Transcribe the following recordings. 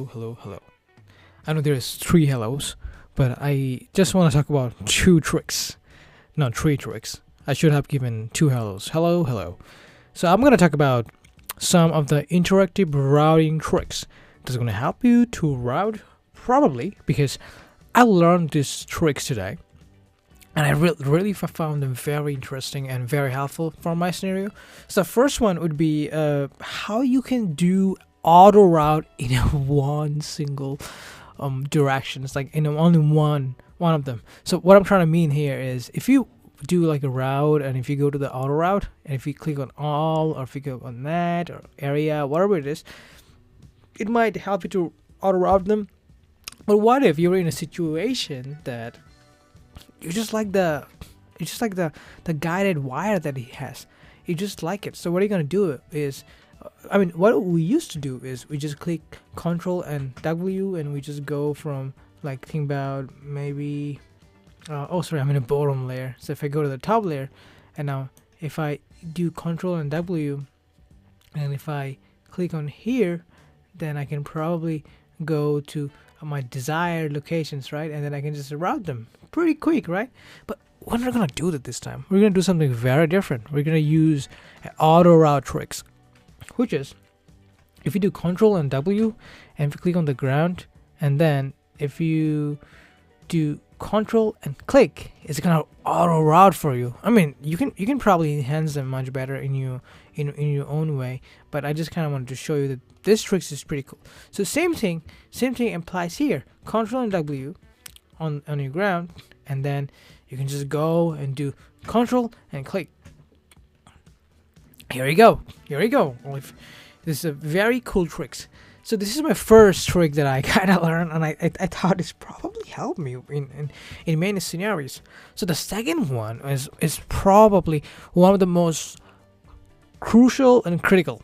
hello. I know there's three hellos, but I just want to talk about two tricks, not three tricks. I should have given two hellos. Hello. So I'm going to talk about some of the interactive routing tricks that's going to help you to route, probably, because I learned these tricks today. And I really found them very interesting and very helpful for my scenario. So the first one would be how you can do auto route in one single direction. It's like in only one of them. So what I'm trying to mean here is if you do like a route, and if you go to the auto route, and if you click on all, or if you go on that or area, whatever it is, it might help you to auto route them. But what if you're in a situation that you just like the guided wire that he has. You just like it. So what are you gonna do is, what we used to do is we just click Ctrl and W, and we just go from like think about maybe. I'm in a bottom layer. So if I go to the top layer, and now if I do Ctrl and W, and if I click on here, then I can probably go to my desired locations, right? And then I can just route them pretty quick, right? But we're not gonna do that this time. We're gonna do something very different. We're gonna use auto route tricks, which is if you do Ctrl and W, and if you click on the ground, and then if you do Ctrl and click, it's gonna auto route for you. You can probably enhance them much better in your own way, but I just kind of wanted to show you that this trick is pretty cool. So same thing applies here. Ctrl and W on your ground, and then you can just go and do Ctrl and click. Here we go. This is a very cool tricks. So this is my first trick that I kind of learned, and I thought this probably helped me in many scenarios. So the second one is probably one of the most crucial and critical,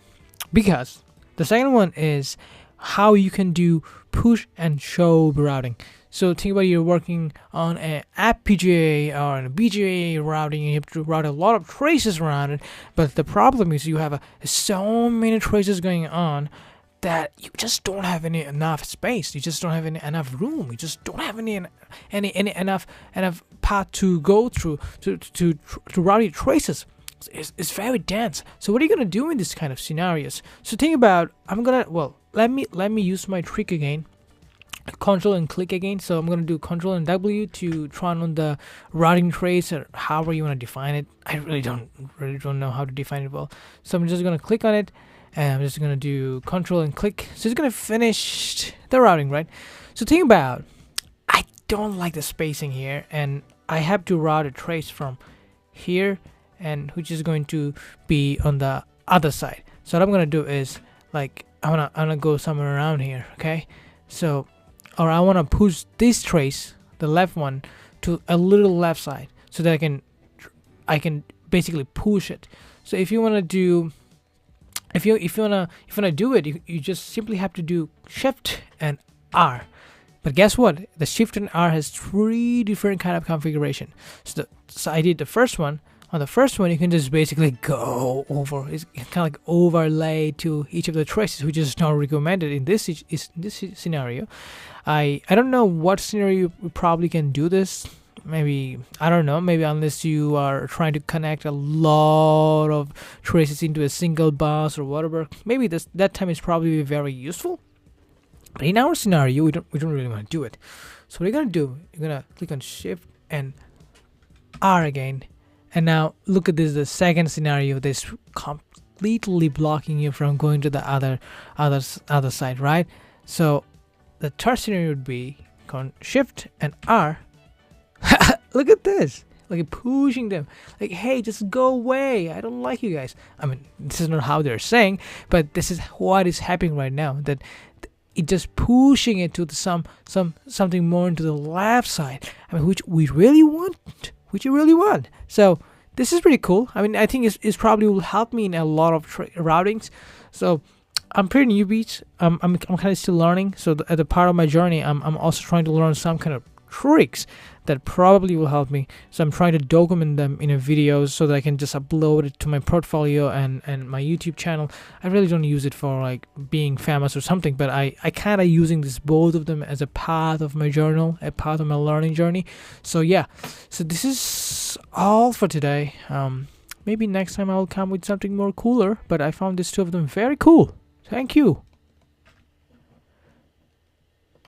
because the second one is how you can do push and shove routing. So think about you're working on an FPGA or an BGA routing, and you have to route a lot of traces around it, but the problem is you have so many traces going on that you just don't have enough space. You just don't have enough room. You just don't have enough path to go through to route your traces. It's very dense. So what are you gonna do in this kind of scenarios? So think about, let me use my trick again. Ctrl and click again. So I'm gonna do Ctrl and W to turn on the routing trace, or however you want to define it. I really don't know how to define it well. So I'm just gonna click on it, and I'm just gonna do Ctrl and click. So it's gonna finish the routing, right? So think about, I don't like the spacing here, and I have to route a trace from here, and which is going to be on the other side. So what I'm gonna do is, like, I'm gonna go somewhere around here, okay? So, or I wanna push this trace, the left one, to a little left side, so that I can basically push it. So if you wanna do, if you wanna do it, you just simply have to do Shift and R. But guess what? The Shift and R has three different kind of configuration. So I did the first one. On the first one, you can just basically go over. It's kind of like overlay to each of the traces, which is not recommended in this scenario. I don't know what scenario you probably can do this. Maybe, I don't know, maybe unless you are trying to connect a lot of traces into a single bus or whatever. Maybe that time is probably very useful. But in our scenario, we don't really want to do it. So what you're gonna do, you're gonna click on Shift and R again. And now look at this, the second scenario that's completely blocking you from going to the other side, right? So the third scenario would be Shift and R. Look at this, like pushing them, like, hey, just go away, I don't like you guys. This is not how they're saying, but this is what is happening right now, that it just pushing it to something more into the left side, which we really want. So this is pretty cool. I think it's probably will help me in a lot of routings. So I'm pretty newbie. I'm kind of still learning. So at the part of my journey, I'm also trying to learn some kind of tricks that probably will help me. So I'm trying to document them in a video so that I can just upload it to my portfolio and my YouTube channel. I really don't use it for like being famous or something, but I kind of using this both of them as a part of my journal, a part of my learning journey. So yeah, so this is all for today. Maybe next time I'll come with something more cooler, but I found these two of them very cool. Thank you.